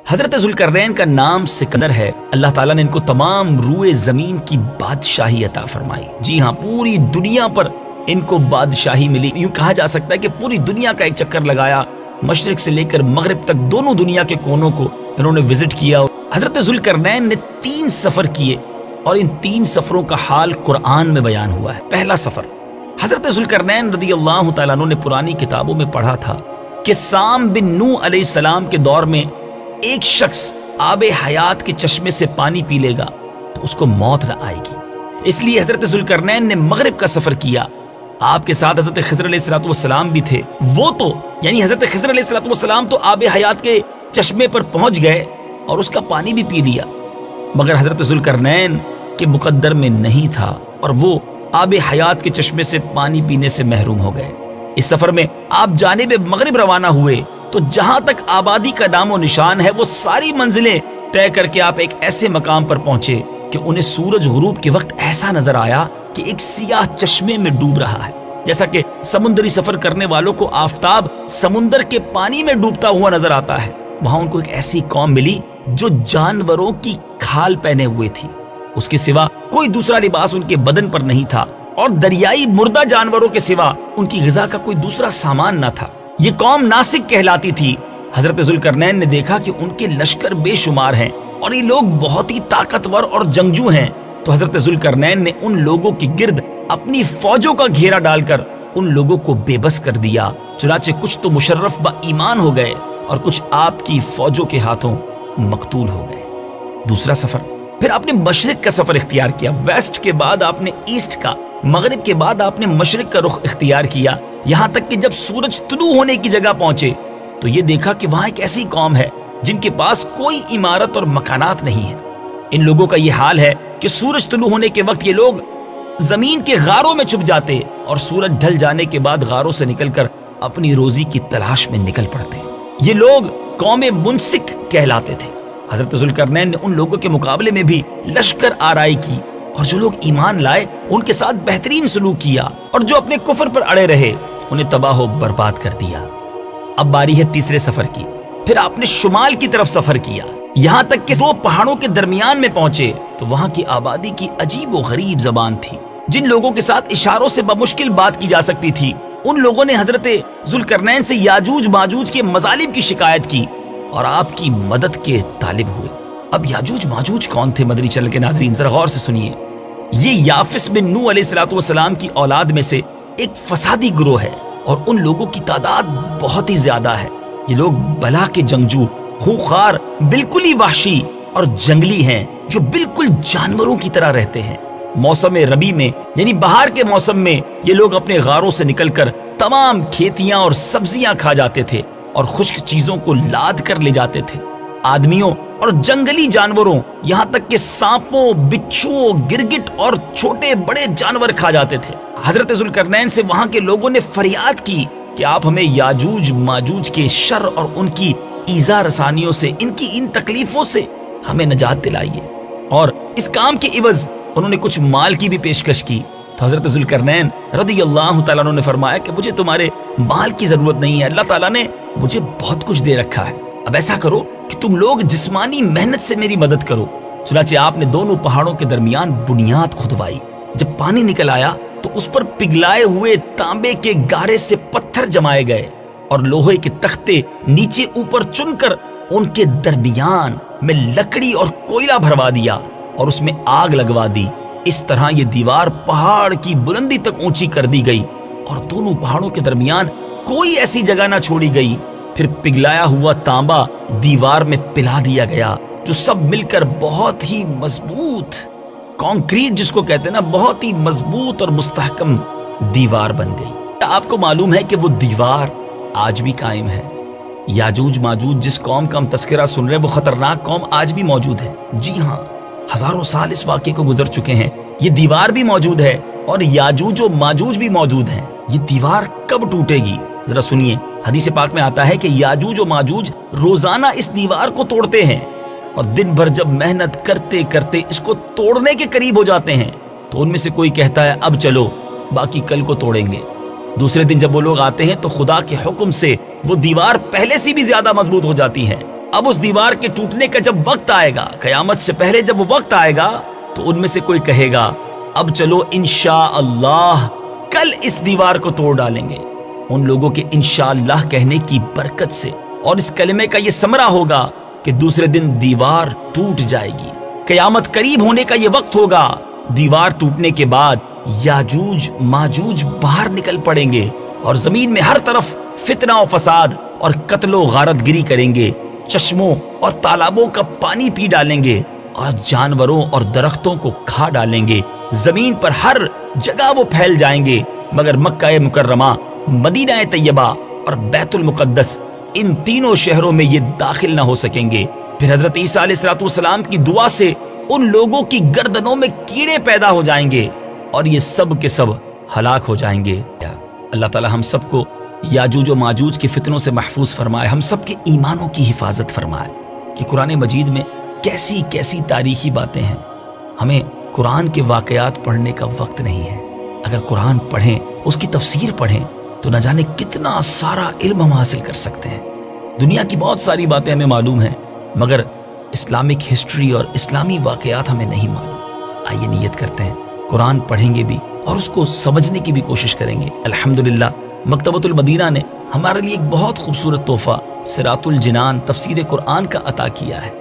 حضرت ذوالقرنین کا نام سکندر ہے۔ اللہ تعالیٰ نے ان کو تمام روئے زمین کی بادشاہی عطا فرمائی۔ جی ہاں، پوری دنیا پر ان کو بادشاہی ملی۔ یوں کہا جا سکتا ہے کہ پوری دنیا کا ایک چکر لگایا، مشرق سے لے کر مغرب تک دونوں دنیا کے کونوں کو انہوں نے وزٹ کیا۔ حضرت ذوالقرنین نے 3 سفر کیے اور ان 3 سفروں کا حال قرآن میں بیان ہوا ہے۔ پہلا سفر، حضرت ذوالقرنین رضی اللہ تعالیٰ عنہ نے پرانی کتابوں میں پڑھا تھا کہ سام بن نوح علیہ السلام کے دور میں ایک شخص آب حیات کے چشمے سے پانی پی لے گا تو اس کو موت نہ آئے گی۔ اس لیے حضرت ذوالقرنین نے مغرب کا سفر کیا۔ آپ کے ساتھ حضرت خضر علیہ السلام بھی تھے۔ وہ تو یعنی حضرت خضر علیہ السلام تو آب حیات کے چشمے پر پہنچ گئے اور اس کا پانی بھی پی لیا، مگر حضرت ذوالقرنین کے مقدر میں نہیں تھا اور وہ آب حیات کے چشمے سے پانی پینے سے محروم ہو گئے۔ اس سفر میں آپ جانب مغرب روانہ ہوئے تو جہاں تک آبادی کا نام و نشان ہے وہ ساری منزلیں طے کر کے آپ ایک ایسے مقام پر پہنچے کہ انہیں سورج غروب کے وقت ایسا نظر آیا کہ ایک سیاہ چشمے میں ڈوب رہا ہے، جیسا کہ سمندری سفر کرنے والوں کو آفتاب سمندر کے پانی میں ڈوبتا ہوا نظر آتا ہے۔ وہاں ان کو ایک ایسی قوم ملی جو جانوروں کی کھال پہنے ہوئے تھی، اس کے سوا کوئی دوسرا لباس ان کے بدن پر نہیں تھا اور دریائی مردہ جانوروں کے سوا ان کی غذا کا کوئی دوسرا سامان نہ تھا۔ یہ قوم ناسک کہلاتی تھی۔ حضرت ذوالقرنین نے دیکھا کہ ان کے لشکر بے شمار ہیں اور یہ لوگ بہت ہی طاقتور اور جنگجو ہیں، تو حضرت ذوالقرنین نے ان لوگوں کے گرد اپنی فوجوں کا گھیرا ڈال کر ان لوگوں کو بے بس کر دیا۔ چنانچہ کچھ تو مشرف با ایمان ہو گئے اور کچھ آپ کی فوجوں کے ہاتھوں مقتول ہو گئے۔ دوسرا سفر، پھر آپ نے مشرق کا سفر اختیار کیا۔ ویسٹ کے بعد آپ نے ایسٹ کا، مغرب کے بعد آپ نے مشرق کا رخ اختیار کیا، یہاں تک کہ جب سورج طلوع ہونے کی جگہ پہنچے تو یہ دیکھا کہ وہاں ایک ایسی قوم ہے جن کے پاس کوئی عمارت اور مکانات نہیں ہے۔ ان لوگوں کا یہ حال ہے کہ سورج طلوع ہونے کے وقت یہ لوگ زمین کے غاروں میں چھپ جاتے اور سورج ڈھل جانے کے بعد غاروں سے نکل کر اپنی روزی کی تلاش میں نکل پڑتے ہیں۔ یہ لوگ قوم منسک کہلاتے تھے۔ حضرت ذوالقرنین نے ان لوگوں کے مقابلے میں بھی لشکر آرائی کی اور جو لوگ ایمان لائے ان کے ساتھ بہترین سلوک کیا اور جو اپنے کفر پر اڑے رہے انہیں تباہ و برباد کر دیا۔ اب باری ہے تیسرے سفر کی۔ پھر آپ نے شمال کی طرف سفر کیا، یہاں تک کہ 2 پہاڑوں کے درمیان میں پہنچے تو وہاں کی آبادی کی عجیب و غریب زبان تھی۔ جن لوگوں کے ساتھ اشاروں سے بمشکل بات کی جا سکتی تھی ان لوگوں نے حضرت ذوالقرنین سے یاجوج ماجوج کے مظالم کی شکایت کی اور آپ کی مدد کے طالب ہوئے۔ اب یاجوج ماجوج کون تھے؟ مدنی چینل کے ناظرین ذرا غور سے سنیے۔ یہ یافس بن نوح علیہ السلام کی اولاد میں سے ایک فسادی گروہ ہے اور ان لوگوں کی تعداد بہت ہی زیادہ ہے۔ یہ لوگ بلا کے جنگجو، خوخار، بالکل ہی وحشی اور جنگلی ہیں جو بالکل جانوروں کی طرح رہتے ہیں۔ موسم ربی میں یعنی بہار کے موسم میں یہ لوگ اپنے غاروں سے نکل کر تمام کھیتیاں اور سبزیاں کھا جاتے تھے اور خشک چیزوں کو لاد کر لے جاتے تھے۔ آدمیوں اور جنگلی جانوروں یہاں تک کہ سانپوں، بچھوؤں، گرگٹ اور چھوٹے بڑے جانور کھا جاتے تھے۔ حضرت ذوالقرنین سے وہاں کے لوگوں نے فریاد کی کہ آپ ہمیں یاجوج ماجوج کے شر اور ان کی ایذا رسانیوں سے، ان کی ان تکلیفوں سے ہمیں نجات دلائیے، اور اس کام کے عوض انہوں نے کچھ مال کی بھی پیشکش کی۔ تو حضرت ذوالقرنین رضی اللہ تعالیٰ عنہ نے فرمایا کہ مجھے تمہارے مال کی ضرورت نہیں ہے، اللہ تعالیٰ نے مجھے بہت کچھ دے رکھا ہے۔ اب ایسا کرو کہ تم لوگ جسمانی محنت سے میری مدد کرو۔ چنانچہ آپ نے دونوں پہاڑوں کے درمیان بنیاد کھدوائی۔ جب پانی نکل آیا تو اس پر پگھلائے ہوئے تانبے کے گارے سے پتھر جمائے گئے اور لوہے کے تختے نیچے اوپر چن کر ان کے درمیان میں لکڑی اور کوئلہ بھروا دیا اور اس میں آگ لگوا دی۔ اس طرح یہ دیوار پہاڑ کی بلندی تک اونچی کر دی گئی اور دونوں پہاڑوں کے درمیان کوئی ایسی جگہ نہ چھوڑی گئی۔ پھر پگھلایا ہوا تانبا دیوار میں پلا دیا گیا جو سب مل کر بہت ہی مضبوط، کانکریٹ جس کو کہتے ہیں نا، بہت ہی مضبوط اور مستحکم دیوار بن گئی۔ آپ کو معلوم ہے کہ وہ دیوار آج بھی قائم ہے۔ یاجوج ماجوج جس قوم کا ہم تذکرہ سن رہے ہیں وہ خطرناک قوم آج بھی موجود ہے۔ جی ہاں، ہزاروں سال اس واقعے کو گزر چکے ہیں، یہ دیوار بھی موجود ہے اور یاجوج و ماجوج بھی موجود ہیں۔ یہ دیوار کب ٹوٹے گی؟ ذرا سنیے، حدیث پاک میں آتا ہے کہ یاجوج و ماجوج روزانہ اس دیوار کو توڑتے ہیں اور دن بھر جب محنت کرتے کرتے اس کو توڑنے کے قریب ہو جاتے ہیں تو ان میں سے کوئی کہتا ہے اب چلو باقی کل کو توڑیں گے۔ دوسرے دن جب وہ لوگ آتے ہیں تو خدا کے حکم سے وہ دیوار پہلے سے بھی زیادہ مضبوط ہو جاتی ہے اب اس دیوار کے ٹوٹنے کا جب وقت آئے گا، قیامت سے پہلے جب وہ وقت آئے گا، تو ان میں سے کوئی کہے گا اب چلو انشاءاللہ کل اس دیوار کو توڑ ڈالیں گے۔ ان لوگوں کے انشاءاللہ کہنے کی برکت سے اور اس کلمے کا یہ ثمرہ ہوگا کہ دوسرے دن دیوار ٹوٹ جائے گی۔ قیامت قریب ہونے کا یہ وقت ہوگا، دیوار ٹوٹنے کے بعد یاجوج ماجوج باہر نکل پڑیں گے اور زمین میں ہر طرف فتنہ و فساد اور قتل و غارت گری کریں گے، چشموں اور تالابوں کا پانی پی ڈالیں گے اور جانوروں اور درختوں کو کھا ڈالیں گے۔ زمین پر ہر جگہ وہ پھیل جائیں گے، مگر مکہ مکرمہ، مدینہ طیبہ اور بیت المقدس، ان تینوں شہروں میں یہ داخل نہ ہو سکیں گے۔ پھر حضرت عیسیٰ علیہ السلام کی دعا سے ان لوگوں کی گردنوں میں کیڑے پیدا ہو جائیں گے اور یہ سب کے سب ہلاک ہو جائیں گے۔ اللہ تعالی ہم سب کو یاجوج و ماجوج کے فتنوں سے محفوظ فرمائے، ہم سب کے ایمانوں کی حفاظت فرمائے کہ قرآن مجید میں کیسی کیسی تاریخی باتیں ہیں۔ ہمیں قرآن کے واقعات پڑھنے کا وقت نہیں ہے، اگر قرآن پڑھیں، اس کی تفسیر پڑھیں تو نہ جانے کتنا سارا علم ہم حاصل کر سکتے ہیں۔ دنیا کی بہت ساری باتیں ہمیں معلوم ہیں، مگر اسلامک ہسٹری اور اسلامی واقعات ہمیں نہیں معلوم۔ آئیے نیت کرتے ہیں، قرآن پڑھیں گے بھی اور اس کو سمجھنے کی بھی کوشش کریں گے۔ الحمدللہ مکتبۃ المدینہ نے ہمارے لیے ایک بہت خوبصورت تحفہ صراط الجنان تفسیر قرآن کا عطا کیا ہے۔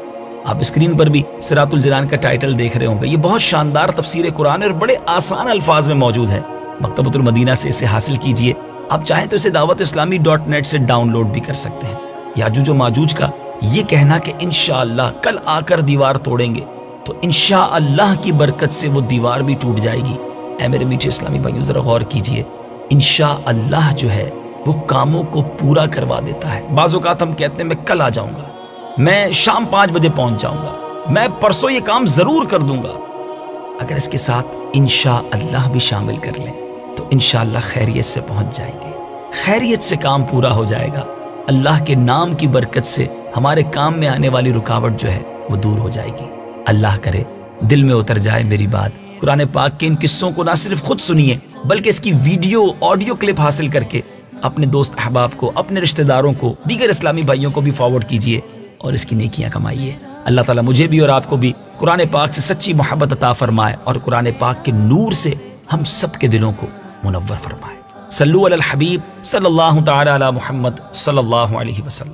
آپ اسکرین پر بھی صراط الجنان کا ٹائٹل دیکھ رہے ہوں گے۔ یہ بہت شاندار تفسیر قرآن اور بڑے آسان الفاظ میں موجود ہے۔ مکتبۃ المدینہ سے اسے حاصل کیجئے، آپ چاہیں تو اسے dawatIslami.net سے ڈاؤن لوڈ بھی کر سکتے ہیں۔ یاجوج و ماجوج کا یہ کہنا کہ انشاءاللہ کل آ کر دیوار توڑیں گے، تو انشاءاللہ کی برکت سے وہ دیوار بھی ٹوٹ جائے گی۔ اے میرے میٹھے اسلامی بھائیوں، ذرا غور کیجئے، انشاءاللہ جو ہے وہ کاموں کو پورا کروا دیتا ہے۔ بعض اوقات ہم کہتے ہیں میں کل آ جاؤں گا، میں شام 5 بجے پہنچ جاؤں گا، میں پرسوں یہ کام ضرور کر دوں گا۔ اگر اس کے ساتھ انشاءاللہ بھی شامل کر لیں تو انشاءاللہ خیریت سے پہنچ جائیں گے، خیریت سے کام پورا ہو جائے گا۔ اللہ کے نام کی برکت سے ہمارے کام میں آنے والی رکاوٹ جو ہے وہ دور ہو جائے گی۔ اللہ کرے دل میں اتر جائے میری بات۔ قرآن پاک کے ان قصوں کو نہ صرف خود سنیے بلکہ اس کی ویڈیو آڈیو کلپ حاصل کر کے اپنے دوست احباب کو، اپنے رشتہ داروں کو، دیگر اسلامی بھائیوں کو بھی فارورڈ کیجئے اور اس کی نیکیاں کمائیے۔ اللہ تعالیٰ مجھے بھی اور آپ کو بھی قرآن پاک سے سچی محبت عطا فرمائے اور قرآن پاک کے نور سے ہم سب کے دلوں کو منور فرمائے۔ صلو علی الحبیب صلی اللہ تعالی علی محمد صلی اللہ علیہ وسلم۔